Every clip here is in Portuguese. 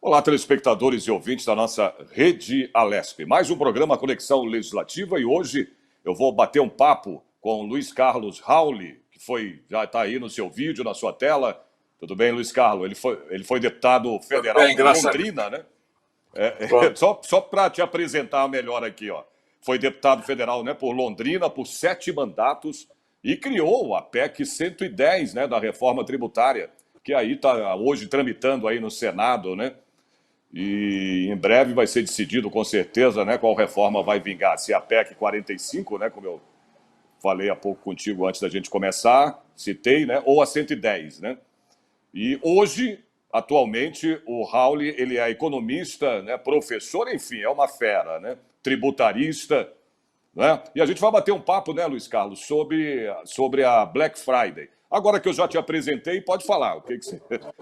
Olá, telespectadores e ouvintes da nossa Rede Alesp. Mais um programa Conexão Legislativa e hoje eu vou bater um papo com o Luiz Carlos Rauli, que já está aí no seu vídeo, na sua tela. Tudo bem, Luiz Carlos? Ele foi deputado federal bem, por Londrina, né? Só para te apresentar melhor aqui, ó. Foi deputado federal, né, por Londrina por 7 mandatos e criou a PEC 110, né, da reforma tributária, que aí está hoje tramitando aí no Senado, né? E em breve vai ser decidido, com certeza, né, qual reforma vai vingar. Se é a PEC 45, né, como eu falei há pouco contigo antes da gente começar, citei, né, ou a 110, né? E hoje, atualmente, o Rauli, ele é economista, né, professor, enfim, é uma fera, né, tributarista, né? E a gente vai bater um papo, né, Luiz Carlos, sobre a Black Friday. Agora que eu já te apresentei, pode falar.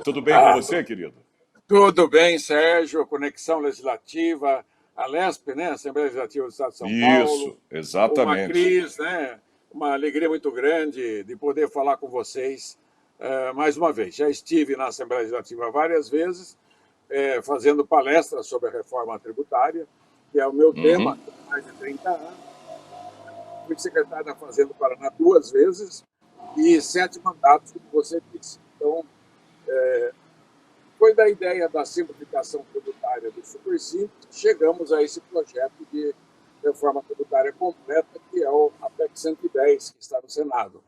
Tudo bem com você, querido? Tudo bem, Sérgio. Conexão Legislativa, a LESP, né? Assembleia Legislativa do Estado de São Paulo. Isso, exatamente. Cris, né? Uma alegria muito grande de poder falar com vocês mais uma vez. Já estive na Assembleia Legislativa várias vezes, fazendo palestras sobre a reforma tributária, que é o meu tema há mais de 30 anos. Fui secretário da Fazenda do Paraná 2 vezes e 7 mandatos, como você disse. Então, foi da ideia da simplificação tributária do Supersimples que chegamos a esse projeto de reforma tributária completa, que é a PEC 110, que está no Senado.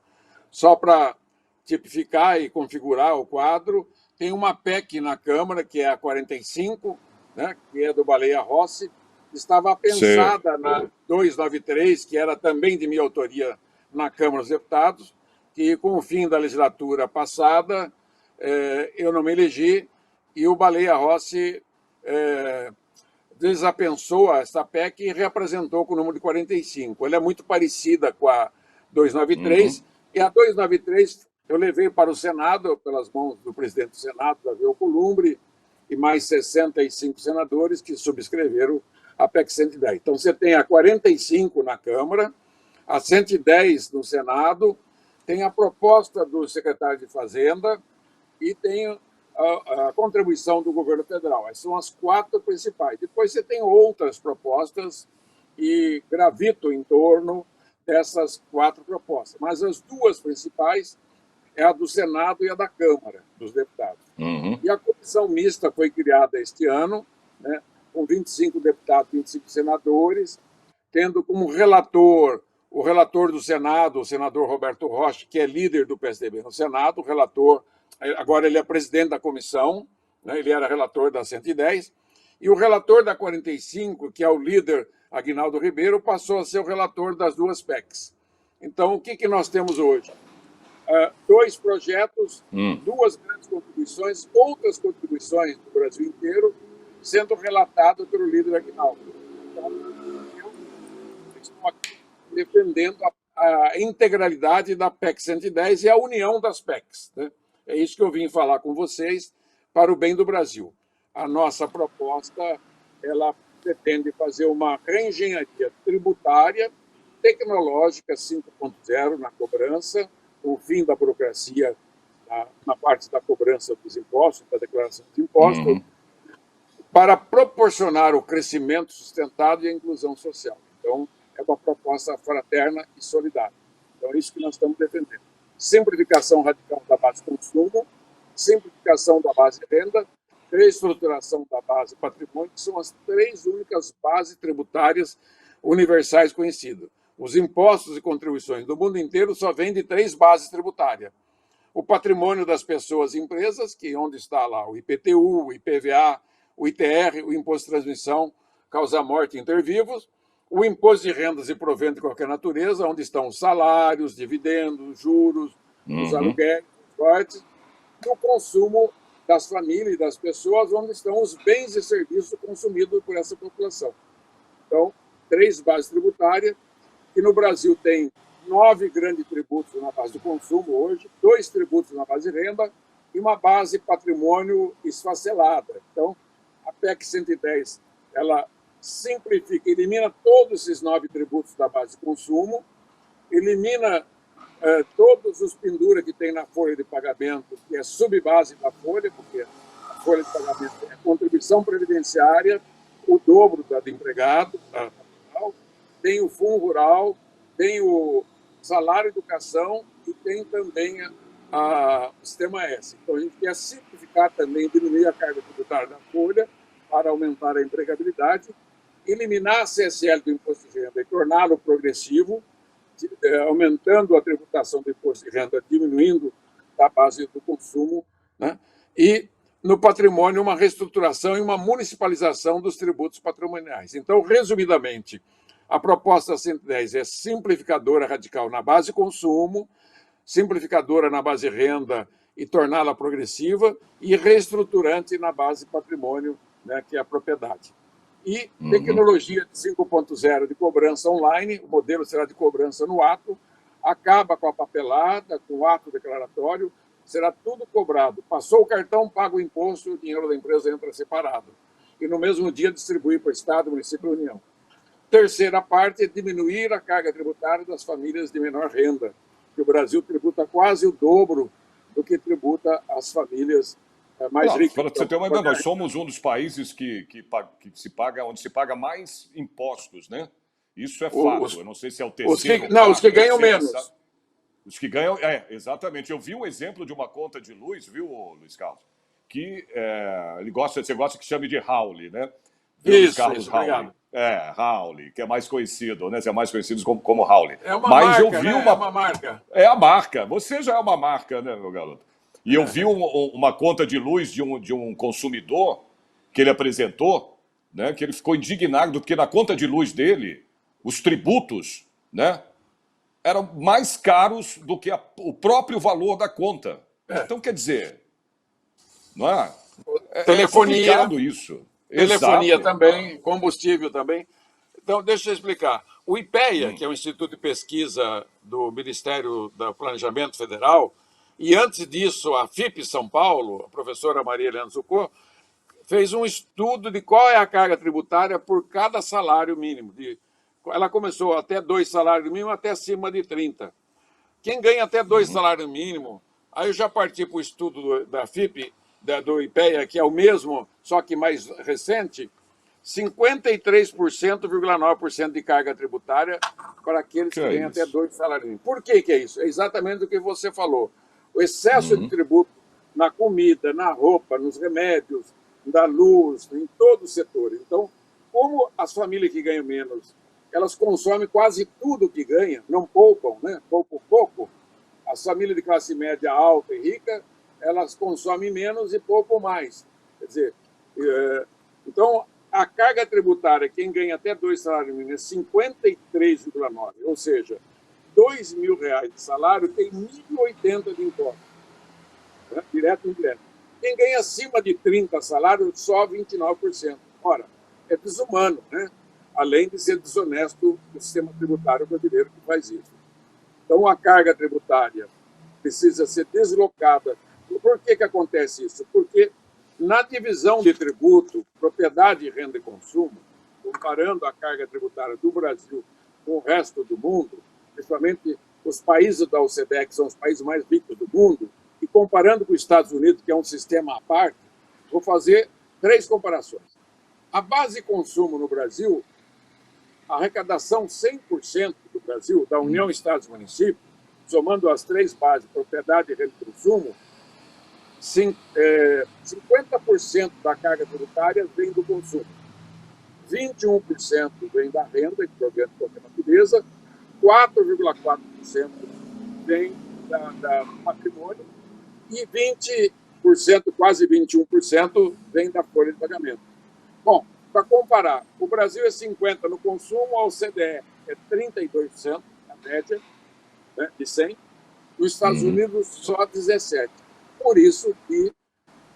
Só para tipificar e configurar o quadro, tem uma PEC na Câmara, que é a 45, né, que é do Baleia Rossi, estava pensada na 293, que era também de minha autoria na Câmara dos Deputados, que com o fim da legislatura passada, eu não me elegi, e o Baleia Rossi desapensou essa PEC e reapresentou com o número de 45. Ela é muito parecida com a 293, e a 293 eu levei para o Senado, pelas mãos do presidente do Senado, Davi Alcolumbre, e mais 65 senadores que subscreveram a PEC 110. Então, você tem a 45 na Câmara, a 110 no Senado, tem a proposta do secretário de Fazenda e tem a contribuição do governo federal. Essas são as 4 principais. Depois você tem outras propostas e gravito em torno dessas 4 propostas. Mas as 2 principais é a do Senado e a da Câmara dos Deputados. E a comissão mista foi criada este ano, né, com 25 deputados, 25 senadores, tendo como relator o relator do Senado, o senador Roberto Rocha, que é líder do PSDB no Senado, o relator. Agora ele é presidente da comissão, né? Ele era relator da 110, e o relator da 45, que é o líder Aguinaldo Ribeiro, passou a ser o relator das 2 PECs. Então, o que nós temos hoje? 2 projetos, 2 grandes contribuições, outras contribuições do Brasil inteiro, sendo relatadas pelo líder Aguinaldo. Então, eu estou aqui defendendo a integralidade da PEC 110 e a união das PECs, né? É isso que eu vim falar com vocês para o bem do Brasil. A nossa proposta, ela pretende fazer uma reengenharia tributária, tecnológica 5.0 na cobrança, com o fim da burocracia na parte da cobrança dos impostos, da declaração dos impostos, para proporcionar o crescimento sustentado e a inclusão social. Então, é uma proposta fraterna e solidária. Então, é isso que nós estamos defendendo. Simplificação radical da base de consumo, simplificação da base de renda, reestruturação da base de patrimônio, que são as 3 únicas bases tributárias universais conhecidas. Os impostos e contribuições do mundo inteiro só vêm de 3 bases tributárias. O patrimônio das pessoas e empresas, que onde está lá o IPTU, o IPVA, o ITR, o Imposto de Transmissão, Causa-Morte e Intervivos, o imposto de rendas e provento de qualquer natureza, onde estão os salários, dividendos, juros, os aluguéis, os royalties, e o consumo das famílias e das pessoas, onde estão os bens e serviços consumidos por essa população. Então, 3 bases tributárias, que no Brasil tem 9 grandes tributos na base do consumo hoje, 2 tributos na base de renda e uma base patrimônio esfacelada. Então, a PEC 110, ela simplifica, elimina todos esses 9 tributos da base de consumo, elimina todos os penduras que tem na folha de pagamento, que é subbase da folha, porque a folha de pagamento é contribuição contribuição previdenciária, o dobro da do empregado, tem o fundo rural, tem o salário educação e tem também o sistema S. Então, a gente quer simplificar também, diminuir a carga tributária da folha para aumentar a empregabilidade, eliminar a CSL do imposto de renda e torná-lo progressivo, aumentando a tributação do imposto de renda, diminuindo a base do consumo, né? E, no patrimônio, uma reestruturação e uma municipalização dos tributos patrimoniais. Então, resumidamente, a proposta 110 é simplificadora radical na base consumo, simplificadora na base renda e torná-la progressiva, e reestruturante na base patrimônio, né, que é a propriedade. E tecnologia de 5.0 de cobrança online, o modelo será de cobrança no ato, acaba com a papelada, com o ato declaratório, será tudo cobrado. Passou o cartão, paga o imposto, o dinheiro da empresa entra separado. E no mesmo dia distribui para o Estado, município e União. Terceira parte é diminuir a carga tributária das famílias de menor renda, que o Brasil tributa quase o dobro do que tributa as famílias mais ricas. Para você ter uma ideia, nós somos um dos países onde se paga mais impostos, né? Isso é fato. Eu não sei se é o terceiro. Os que ganham menos. Os que ganham, exatamente. Eu vi um exemplo de uma conta de luz, viu, Luiz Carlos? Que você gosta que chame de Rauli, né? Isso, Rauli. Rauli, que é mais conhecido, né? Você é mais conhecido como Rauli. É uma marca, eu vi né? É uma marca. É a marca. Você já é uma marca, né, meu garoto? E eu vi uma conta de luz de um consumidor que ele apresentou, né? Que ele ficou indignado porque na conta de luz dele, os tributos, né? Eram mais caros do que o próprio valor da conta. Então, quer dizer, não é? Telefonia, complicado isso. Telefonia Exato. também, combustível também. Então, deixa eu explicar. O IPEA, que é o Instituto de Pesquisa do Ministério do Planejamento Federal, e antes disso a FIP São Paulo, a professora Maria Helena Zucco, fez um estudo de qual é a carga tributária por cada salário mínimo. Ela começou até 2 salários mínimos até acima de 30. Quem ganha até 2 salários mínimos, aí eu já parti para o estudo da FIP, do IPEA, que é o mesmo, só que mais recente, 53,9% de carga tributária para aqueles que ganham até 2 salários mínimos. Por que é isso? É exatamente o que você falou. O excesso de tributo na comida, na roupa, nos remédios, na luz, em todo o setor. Então, como as famílias que ganham menos, elas consomem quase tudo que ganham, não poupam, né? Poupam pouco. As famílias de classe média alta e rica, elas consomem menos e poupam mais. Quer dizer, então, a carga tributária, quem ganha até 2 salários mínimos, é 53,9%, ou seja, R$2.000 de salário tem 1.080 de imposto, né? Direto e indireto. Quem ganha acima de 30 salários, só 29%. Ora, é desumano, né? Além de ser desonesto o sistema tributário brasileiro que faz isso. Então, a carga tributária precisa ser deslocada. E por que acontece isso? Porque na divisão de tributo, propriedade, renda e consumo, comparando a carga tributária do Brasil com o resto do mundo, principalmente os países da OCDE, que são os países mais ricos do mundo, e comparando com os Estados Unidos, que é um sistema à parte, vou fazer 3 comparações. A base consumo no Brasil, a arrecadação 100% do Brasil, da União, Estados e Municípios, somando as 3 bases, propriedade, renda e consumo, 50% da carga tributária vem do consumo, 21% vem da renda, que provém de qualquer natureza, 4,4% vem da patrimônio e 20%, quase 21%, vem da folha de pagamento. Bom, para comparar, o Brasil é 50% no consumo, a OCDE é 32%, a média, né, de 100%, nos Estados Unidos só 17%. Por isso que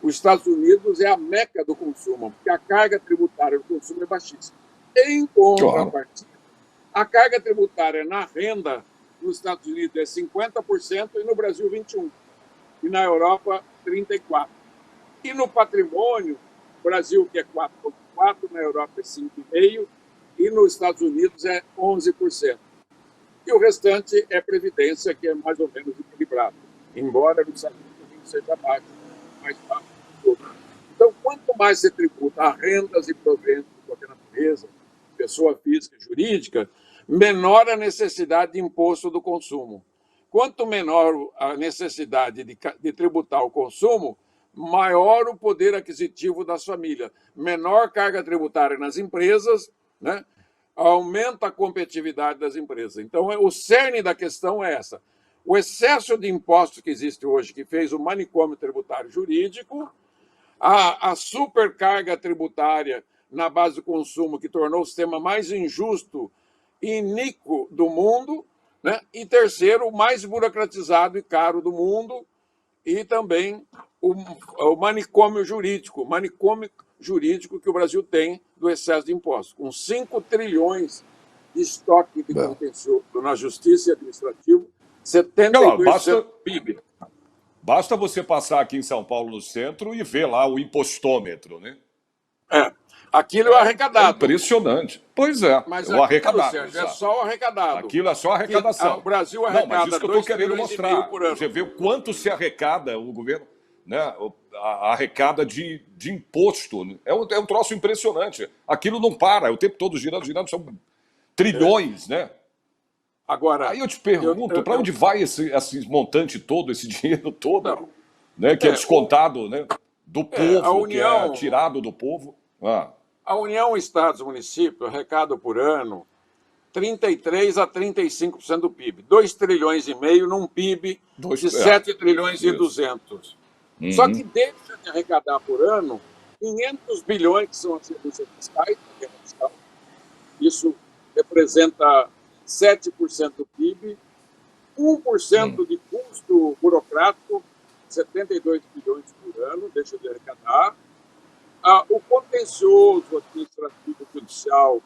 os Estados Unidos é a meca do consumo, porque a carga tributária do consumo é baixíssima. Em contrapartida, a carga tributária na renda nos Estados Unidos é 50% e no Brasil 21%. E na Europa, 34%. E no patrimônio, Brasil, que é 4,4%, na Europa é 5,5%, e nos Estados Unidos é 11%. E o restante é previdência, que é mais ou menos equilibrado, embora nos Estados Unidos seja baixo, mais baixo do todo. Então, quanto mais você tributa a rendas e proventos de qualquer natureza, pessoa física e jurídica, menor a necessidade de imposto do consumo. Quanto menor a necessidade de tributar o consumo, maior o poder aquisitivo das famílias, menor carga tributária nas empresas, né? Aumenta a competitividade das empresas. Então, o cerne da questão é essa. O excesso de impostos que existe hoje, que fez o manicômio tributário jurídico, a supercarga tributária na base do consumo, que tornou o sistema mais injusto e iníquo do mundo, né? E terceiro, o mais burocratizado e caro do mundo, e também o manicômio jurídico que o Brasil tem do excesso de impostos, com 5 trilhões de estoque de contencioso na justiça e administrativo, 72% do PIB. Basta você passar aqui em São Paulo, no centro, e ver lá o impostômetro, né? Aquilo é o arrecadado. Impressionante. Pois é, mas o arrecadado. Sérgio, é só o arrecadado. Aquilo é só arrecadação. O Brasil arrecada. Não, mas isso que eu estou querendo mostrar. Por ano. Você vê o quanto se arrecada o governo, né? A arrecada de imposto. É um troço impressionante. Aquilo não para, é o tempo todo girando, são trilhões, né? Agora, aí eu te pergunto, para onde vai esse montante todo, esse dinheiro todo, não, né? Que é descontado, né? Do povo, a União, que é tirado do povo. A União, Estados e Municípios arrecadam por ano 33% a 35% do PIB. 2 trilhões e meio num PIB de 7 trilhões e 200. Só que deixa de arrecadar por ano 500 bilhões, que são as renúncias fiscais, isso representa 7% do PIB, 1% de custo burocrático, 72 bilhões por ano, deixa de arrecadar. O contencioso administrativo judicial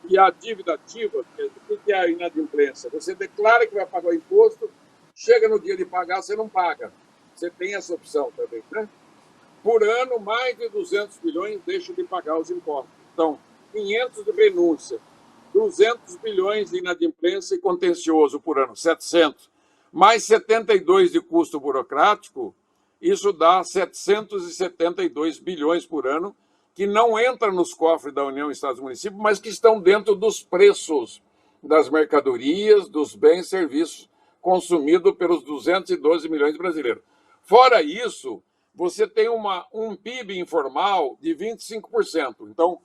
e a dívida ativa, o que é a inadimplência? Você declara que vai pagar o imposto, chega no dia de pagar, você não paga. Você tem essa opção também, né? Por ano, mais de 200 bilhões deixam de pagar os impostos. Então, 500 de renúncia, 200 bilhões de inadimplência e contencioso por ano, 700. Mais 72 de custo burocrático, isso dá 772 bilhões por ano, que não entra nos cofres da União, Estados e Municípios, mas que estão dentro dos preços das mercadorias, dos bens e serviços consumidos pelos 212 milhões de brasileiros. Fora isso, você tem um PIB informal de 25%. Então,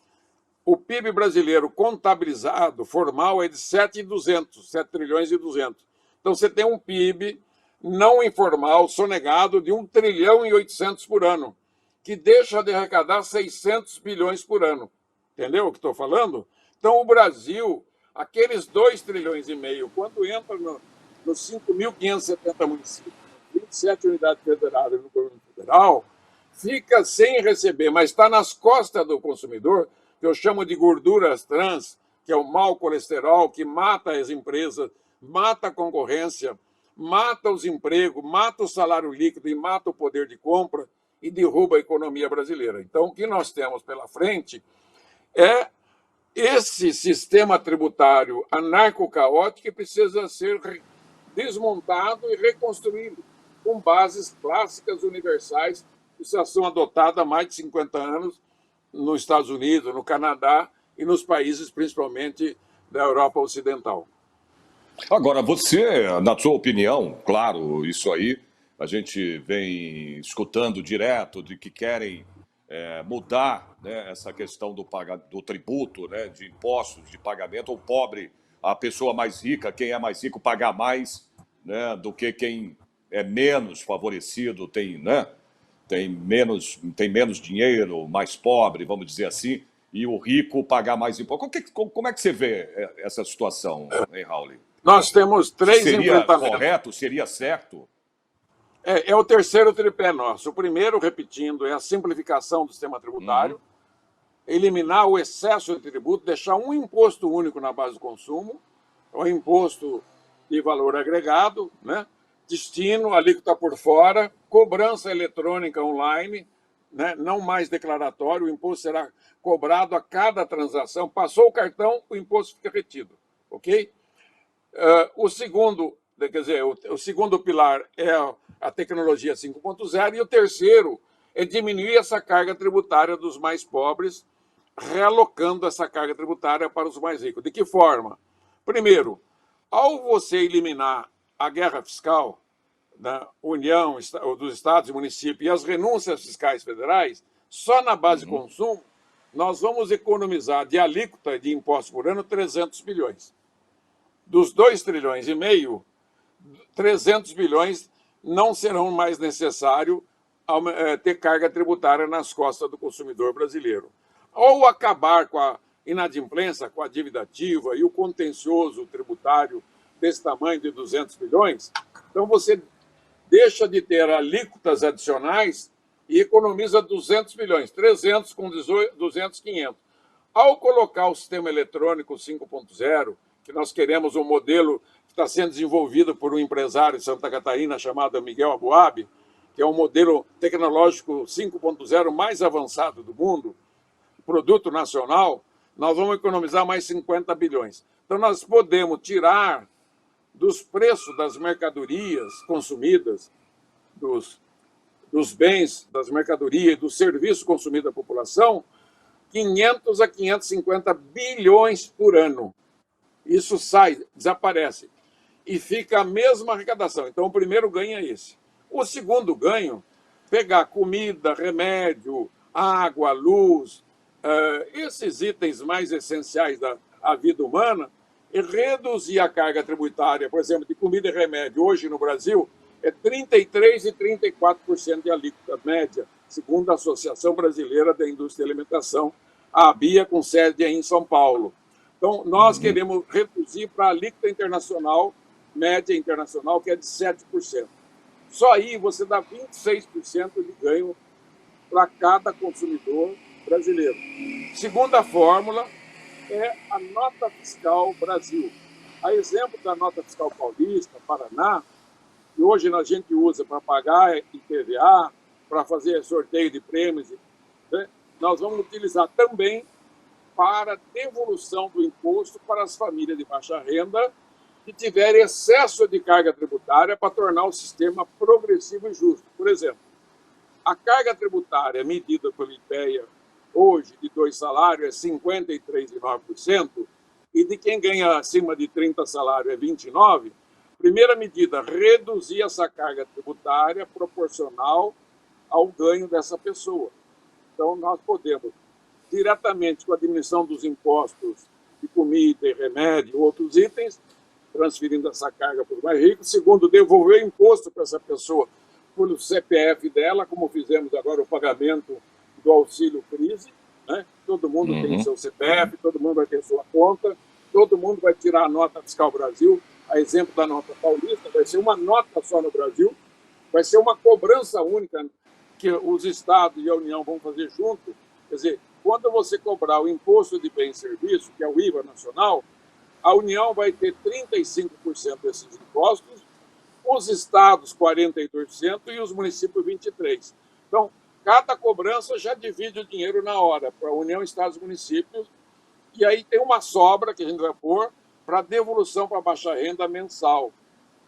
o PIB brasileiro contabilizado, formal, é de 7 trilhões e 200. Então, você tem um PIB não informal, sonegado, de 1 trilhão e 800 por ano, que deixa de arrecadar 600 bilhões por ano. Entendeu o que estou falando? Então, o Brasil, aqueles 2 trilhões e meio, quando entra nos 5.570 municípios, 27 unidades federadas no governo federal, fica sem receber, mas está nas costas do consumidor, que eu chamo de gorduras trans, que é o mau colesterol, que mata as empresas, mata a concorrência, mata os empregos, mata o salário líquido e mata o poder de compra e derruba a economia brasileira. Então, o que nós temos pela frente é esse sistema tributário anarco-caótico que precisa ser desmontado e reconstruído com bases clássicas universais que já são adotadas há mais de 50 anos nos Estados Unidos, no Canadá e nos países, principalmente, da Europa Ocidental. Agora, você, na sua opinião, claro, isso aí a gente vem escutando direto de que querem mudar, né, essa questão do tributo, né, de impostos, de pagamento. O pobre, a pessoa mais rica, quem é mais rico, pagar mais, né, do que quem é menos favorecido, né, tem menos dinheiro, mais pobre, vamos dizer assim, e o rico pagar mais impostos. Como é que você vê essa situação, hein, Raul? Nós temos 3 enfrentamentos. Seria correto? Seria certo? É o terceiro tripé nosso. O primeiro, repetindo, é a simplificação do sistema tributário, eliminar o excesso de tributo, deixar um imposto único na base do consumo, o imposto de valor agregado, né? Destino, alíquota por fora, cobrança eletrônica online, né? Não mais declaratório, o imposto será cobrado a cada transação. Passou o cartão, o imposto fica retido, ok? O segundo pilar é a tecnologia 5.0 e o terceiro é diminuir essa carga tributária dos mais pobres, realocando essa carga tributária para os mais ricos. De que forma? Primeiro, ao você eliminar a guerra fiscal da União, dos estados e municípios e as renúncias fiscais federais, só na base de consumo, nós vamos economizar de alíquota de impostos por ano 300 bilhões. Dos 2,5 trilhões, 300 bilhões não serão mais necessário ter carga tributária nas costas do consumidor brasileiro. Ou acabar com a inadimplência, com a dívida ativa e o contencioso tributário desse tamanho de 200 bilhões, então você deixa de ter alíquotas adicionais e economiza 200 bilhões, 300 com 200, 500. Ao colocar o sistema eletrônico 5.0, que nós queremos um modelo que está sendo desenvolvido por um empresário de Santa Catarina chamado Miguel Aboab, que é um modelo tecnológico 5.0 mais avançado do mundo, produto nacional, nós vamos economizar mais 50 bilhões. Então, nós podemos tirar dos preços das mercadorias consumidas, dos bens, das mercadorias, dos serviços consumidos da população, 500 a 550 bilhões por ano. Isso sai, desaparece. E fica a mesma arrecadação. Então, o primeiro ganho é esse. O segundo ganho, pegar comida, remédio, água, luz, esses itens mais essenciais da vida humana, e reduzir a carga tributária, por exemplo, de comida e remédio, hoje no Brasil, é 33% e 34% de alíquota média, segundo a Associação Brasileira da Indústria e Alimentação, a ABIA, com sede em São Paulo. Então, nós queremos reduzir para a alíquota internacional, média internacional, que é de 7%. Só aí você dá 26% de ganho para cada consumidor brasileiro. Segunda fórmula é a nota fiscal Brasil. A exemplo da nota fiscal paulista, Paraná, que hoje a gente usa para pagar IPVA, para fazer sorteio de prêmios, né? Nós vamos utilizar também para devolução do imposto para as famílias de baixa renda que tiverem excesso de carga tributária para tornar o sistema progressivo e justo. Por exemplo, a carga tributária medida pelo IPEA hoje de 2 salários é 53,9%, e de quem ganha acima de 30 salários é 29%. Primeira medida, reduzir essa carga tributária proporcional ao ganho dessa pessoa. Então, nós podemos, diretamente com a diminuição dos impostos de comida e remédio e outros itens, transferindo essa carga para os mais ricos. Segundo, devolver imposto para essa pessoa pelo CPF dela, como fizemos agora o pagamento do auxílio crise, né? Todo mundo tem seu CPF, todo mundo vai ter sua conta, todo mundo vai tirar a nota fiscal Brasil, a exemplo da nota paulista, vai ser uma nota só no Brasil, vai ser uma cobrança única que os estados e a União vão fazer junto. Quer dizer, quando você cobrar o imposto de bem e serviço, que é o IVA nacional, a União vai ter 35% desses impostos, os estados 42% e os municípios 23%. Então, cada cobrança já divide o dinheiro na hora, para a União, estados e municípios, e aí tem uma sobra que a gente vai pôr para devolução para baixa renda mensal.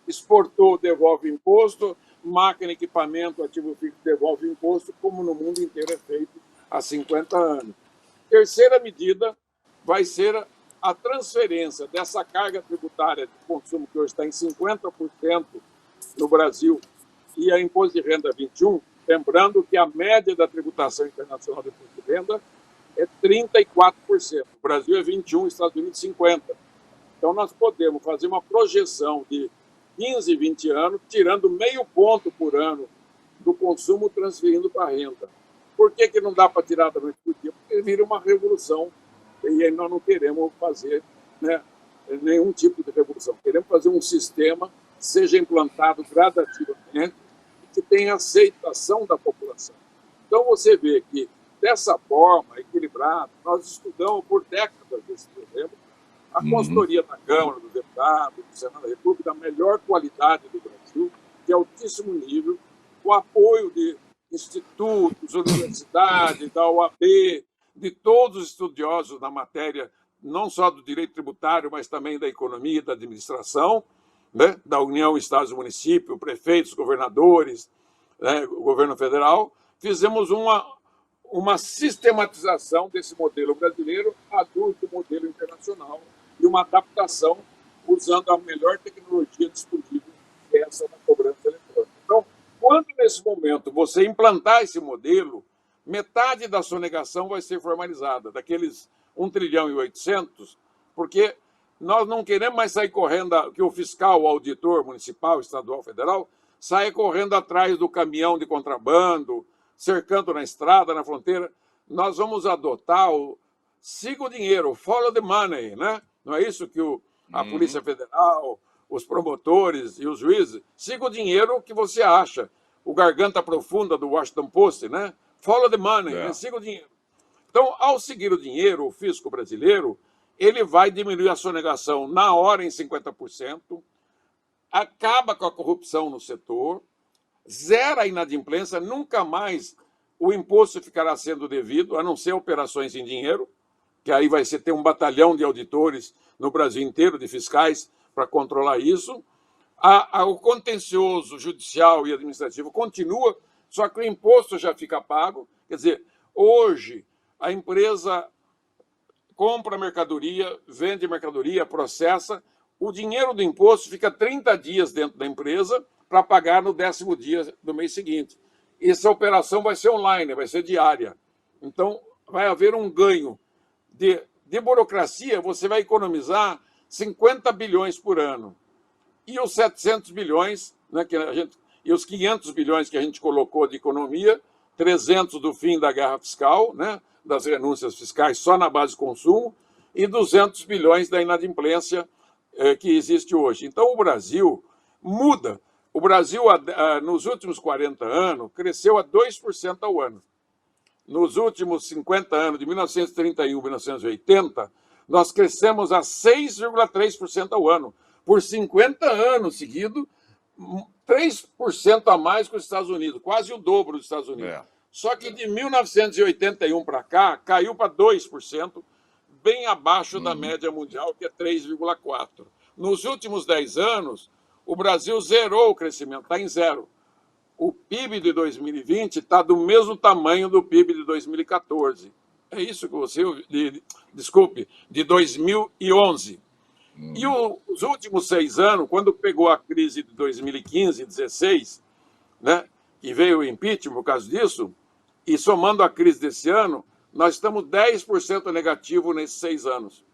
Exportou, devolve imposto, máquina, equipamento, ativo fixo, devolve imposto, como no mundo inteiro é feito há 50 anos. Terceira medida vai ser a transferência dessa carga tributária de consumo, que hoje está em 50% no Brasil, e a imposto de renda 21%, lembrando que a média da tributação internacional de imposto de renda é 34%. O Brasil é 21%, Estados Unidos 50%. Então, nós podemos fazer uma projeção de 15, 20 anos, tirando meio ponto por ano do consumo, transferindo para a renda. Por que não dá para tirar da noite por dia? Porque vira uma revolução, e aí nós não queremos fazer, né, nenhum tipo de revolução. Queremos fazer um sistema que seja implantado gradativamente e que tenha aceitação da população. Então, você vê que, dessa forma, equilibrada, nós estudamos por décadas esse problema. A consultoria da Câmara, do Deputado, do Senado da República, da melhor qualidade do Brasil, de altíssimo nível, o apoio de institutos, universidades, da OAB, de todos os estudiosos na matéria, não só do direito tributário, mas também da economia e da administração, né, da União, Estados e Municípios, prefeitos, governadores, né, o governo federal, fizemos uma sistematização desse modelo brasileiro do modelo internacional e uma adaptação usando a melhor tecnologia disponível, que é essa da cobrança eletrônica. Então, quando nesse momento você implantar esse modelo, metade da sonegação vai ser formalizada, daqueles 1,8 trilhão, porque nós não queremos mais sair correndo, que o fiscal, o auditor municipal, estadual, federal, saia correndo atrás do caminhão de contrabando, cercando na estrada, na fronteira. Nós vamos adotar o siga o dinheiro, follow the money, né? Não é isso que a Polícia Federal, os promotores e os juízes, siga o dinheiro que você acha. O Garganta Profunda do Washington Post, né? Follow the money, né? Siga o dinheiro. Então, ao seguir o dinheiro, o fisco brasileiro, ele vai diminuir a sonegação na hora em 50%, acaba com a corrupção no setor, zera a inadimplência, nunca mais o imposto ficará sendo devido, a não ser operações em dinheiro, que aí vai ter um batalhão de auditores no Brasil inteiro, de fiscais, para controlar isso. O contencioso judicial e administrativo continua, só que o imposto já fica pago. Quer dizer, hoje a empresa compra mercadoria, vende mercadoria, processa, o dinheiro do imposto fica 30 dias dentro da empresa para pagar no 10º dia do mês seguinte. Essa operação vai ser online, vai ser diária. Então, vai haver um ganho de burocracia, você vai economizar 50 bilhões por ano. E os 700 bilhões, né, e os 500 bilhões que a gente colocou de economia, 300 do fim da guerra fiscal, né, das renúncias fiscais só na base de consumo, e 200 bilhões da inadimplência que existe hoje. Então, o Brasil muda. O Brasil, nos últimos 40 anos, cresceu a 2% ao ano. Nos últimos 50 anos, de 1931 a 1980, nós crescemos a 6,3% ao ano. Por 50 anos seguidos, 3% a mais que os Estados Unidos, quase o dobro dos Estados Unidos. Só que de 1981 para cá, caiu para 2%, bem abaixo da média mundial, que é 3,4%. Nos últimos 10 anos, o Brasil zerou o crescimento, está em zero. O PIB de 2020 está do mesmo tamanho do PIB de 2014. É isso que você... Desculpe, de 2011. E os últimos 6 anos, quando pegou a crise de 2015 e 2016, né, que veio o impeachment por causa disso, e somando a crise desse ano, nós estamos 10% negativo nesses 6 anos.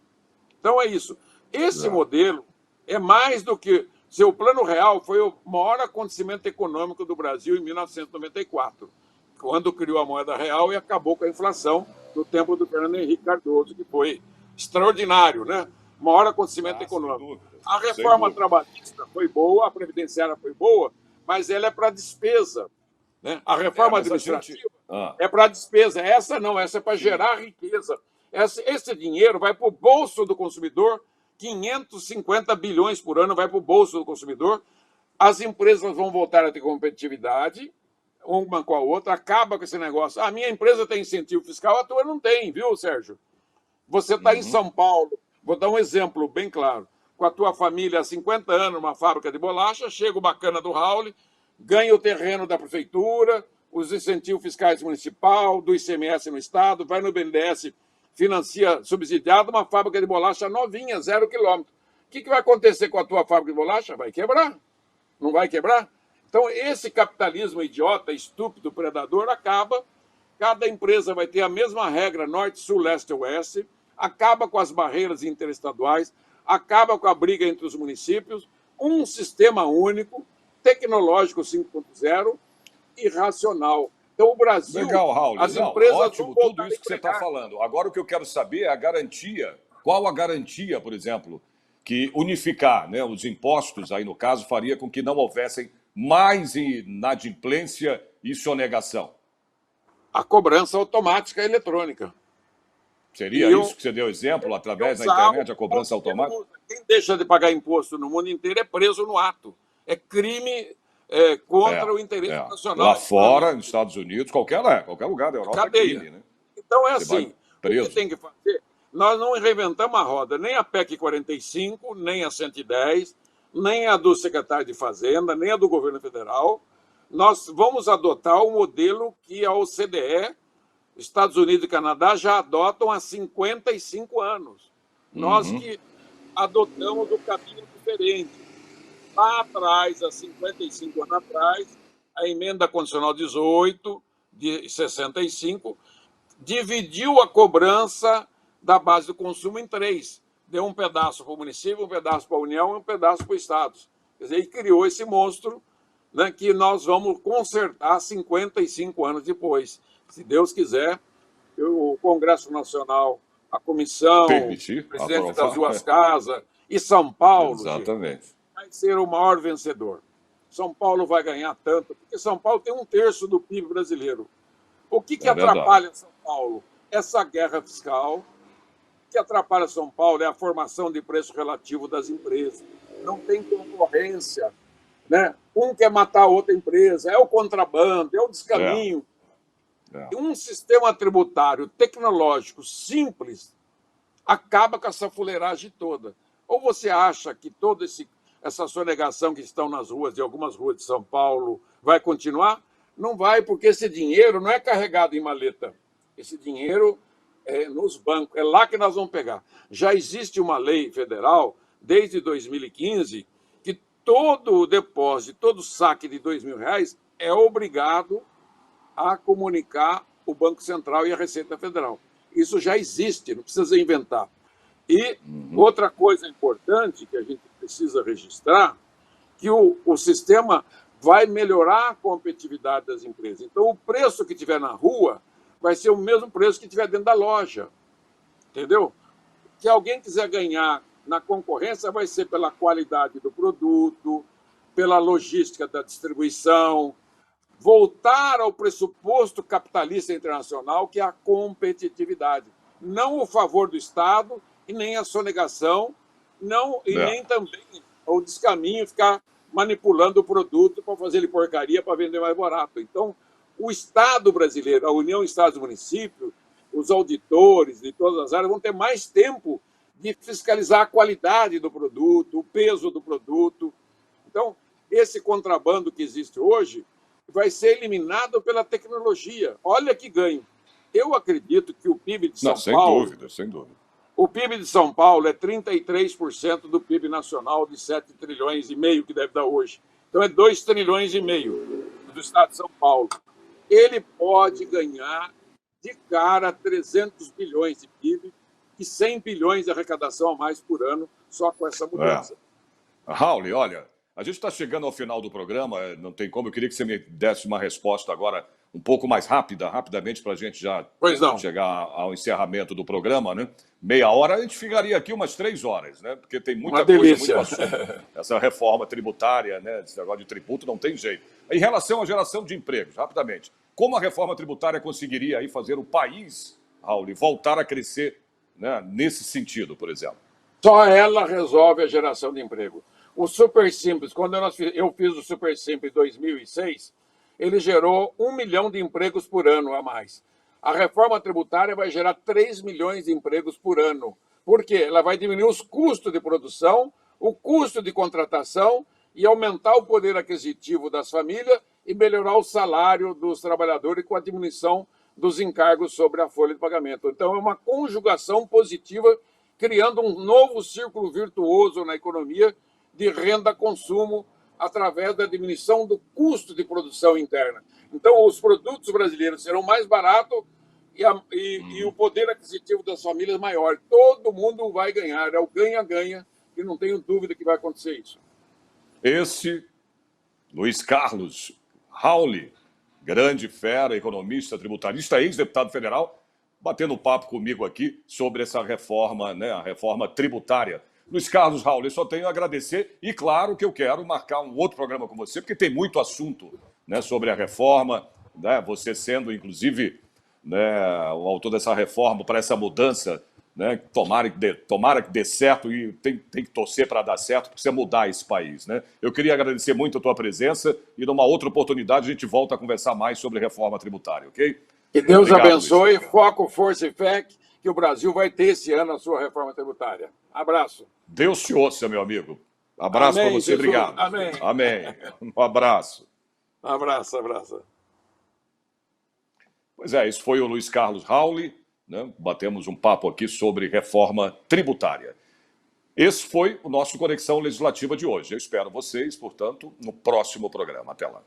Então é isso. Esse modelo é mais do que... Seu Plano Real foi o maior acontecimento econômico do Brasil em 1994, quando criou a moeda real e acabou com a inflação no tempo do Fernando Henrique Cardoso, que foi extraordinário, né? Maior acontecimento econômico. A reforma trabalhista foi boa, a previdenciária foi boa, mas ela é para despesa, né? A reforma administrativa é para despesa. Essa não, essa é para gerar riqueza. Esse dinheiro vai para o bolso do consumidor, 550 bilhões por ano vai para o bolso do consumidor. As empresas vão voltar a ter competitividade, uma com a outra, acaba com esse negócio. A minha empresa tem incentivo fiscal, a tua não tem, viu, Sérgio? Você está em São Paulo, vou dar um exemplo bem claro. Com a tua família há 50 anos, numa fábrica de bolacha, chega o bacana do Raul, ganha o terreno da prefeitura, os incentivos fiscais municipal, do ICMS no estado, vai no BNDES, financia subsidiado uma fábrica de bolacha novinha, 0 quilômetro. O que vai acontecer com a tua fábrica de bolacha? Vai quebrar. Não vai quebrar? Então, esse capitalismo idiota, estúpido, predador, acaba. Cada empresa vai ter a mesma regra norte, sul, leste e oeste, acaba com as barreiras interestaduais, acaba com a briga entre os municípios, um sistema único, tecnológico 5.0 e racional. Então, o Brasil... Legal, Raul. As empresas ótimo, tudo isso que você está falando. Agora, o que eu quero saber é a garantia. Qual a garantia, por exemplo, que unificar, né, os impostos, aí no caso, faria com que não houvessem mais inadimplência e sonegação? A cobrança automática eletrônica. Seria isso que você deu exemplo, através da internet, a cobrança automática? Quem deixa de pagar imposto no mundo inteiro é preso no ato. É crime... contra o interesse nacional. Lá fora, nos Estados Unidos, qualquer lugar da Europa, cadeia. É crime, né? Então é assim, o que tem que fazer? Nós não reinventamos a roda, nem a PEC 45, nem a 110, nem a do secretário de Fazenda, nem a do governo federal. nós vamos adotar o modelo que a OCDE, Estados Unidos e Canadá já adotam há 55 anos. Nós que adotamos o caminho diferente. Lá atrás, há 55 anos atrás, a Emenda Constitucional 18, de 65, dividiu a cobrança da base do consumo em três. Deu um pedaço para o município, um pedaço para a União e um pedaço para o Estado. Quer dizer, e criou esse monstro, né, que nós vamos consertar 55 anos depois. Se Deus quiser, o Congresso Nacional, a comissão, Permitir, o presidente aprovar. das duas casas e São Paulo, Exatamente. vai ser o maior vencedor. São Paulo vai ganhar tanto, porque São Paulo tem 1/3 do PIB brasileiro. O que atrapalha São Paulo? Essa guerra fiscal. O que atrapalha São Paulo é a formação de preço relativo das empresas. Não tem concorrência, né? Um quer matar a outra empresa, é o contrabando, é o descaminho. Um sistema tributário tecnológico simples acaba com essa fuleiragem toda. Ou você acha que toda essa sonegação que estão nas ruas, de algumas ruas de São Paulo, vai continuar? Não vai, porque esse dinheiro não é carregado em maleta. Esse dinheiro é nos bancos, é lá que nós vamos pegar. Já existe uma lei federal, desde 2015, que todo o depósito, todo saque de R$2.000 é obrigado a comunicar o Banco Central e a Receita Federal. Isso já existe, não precisa inventar. E outra coisa importante que a gente precisa registrar, que o sistema vai melhorar a competitividade das empresas. Então, o preço que tiver na rua vai ser o mesmo preço que tiver dentro da loja. Entendeu? Se alguém quiser ganhar na concorrência, vai ser pela qualidade do produto, pela logística da distribuição, voltar ao pressuposto capitalista internacional, que é a competitividade. Não o favor do Estado e nem a sonegação, nem também o descaminho, ficar manipulando o produto para fazer ele porcaria para vender mais barato. Então, o Estado brasileiro, a União Estados e Municípios, os auditores de todas as áreas vão ter mais tempo de fiscalizar a qualidade do produto, o peso do produto. Então, esse contrabando que existe hoje vai ser eliminado pela tecnologia. Olha que ganho. Eu acredito que o PIB de São Paulo... Sem dúvida. O PIB de São Paulo é 33% do PIB nacional de 7,5 trilhões que deve dar hoje. Então é 2,5 trilhões do estado de São Paulo. Ele pode ganhar de cara 300 bilhões de PIB e 100 bilhões de arrecadação a mais por ano só com essa mudança. Raul, olha, a gente está chegando ao final do programa, não tem como, eu queria que você me desse uma resposta agora um pouco mais rapidamente, para a gente já chegar ao encerramento do programa, né? Meia hora, a gente ficaria aqui umas 3 horas, né? Porque tem muita coisa, muito assunto. Essa reforma tributária, né? Esse negócio de tributo não tem jeito. Em relação à geração de empregos, rapidamente, como a reforma tributária conseguiria aí fazer o país, Raul, voltar a crescer, né, nesse sentido, por exemplo? Só ela resolve a geração de emprego. O Super Simples, quando eu fiz o Super Simples em 2006, ele gerou 1 milhão de empregos por ano a mais. A reforma tributária vai gerar 3 milhões de empregos por ano. Por quê? Ela vai diminuir os custos de produção, o custo de contratação e aumentar o poder aquisitivo das famílias e melhorar o salário dos trabalhadores com a diminuição dos encargos sobre a folha de pagamento. Então, é uma conjugação positiva, criando um novo círculo virtuoso na economia de renda-consumo através da diminuição do custo de produção interna. Então, os produtos brasileiros serão mais baratos e o poder aquisitivo das famílias maior. Todo mundo vai ganhar, é o ganha-ganha, e não tenho dúvida que vai acontecer isso. Esse, Luiz Carlos Raul, grande fera, economista, tributarista, ex-deputado federal, batendo papo comigo aqui sobre essa reforma, né, a reforma tributária. Luiz Carlos, Raul, eu só tenho a agradecer e, claro, que eu quero marcar um outro programa com você, porque tem muito assunto, né, sobre a reforma, né, você sendo, inclusive, né, o autor dessa reforma, para essa mudança, né, tomara que dê certo e tem que torcer para dar certo, precisa mudar esse país. Né? Eu queria agradecer muito a tua presença e, numa outra oportunidade, a gente volta a conversar mais sobre reforma tributária, ok? Que Deus abençoe, Luiz. Foco, força e fé que o Brasil vai ter esse ano a sua reforma tributária. Abraço. Deus te ouça, meu amigo. Abraço para você, Jesus. obrigado. Amém. Amém. Um abraço. Abraço, abraço. Pois é, esse foi o Luiz Carlos Rauli, né? Batemos um papo aqui sobre reforma tributária. Esse foi o nosso Conexão Legislativa de hoje. Eu espero vocês, portanto, no próximo programa. Até lá.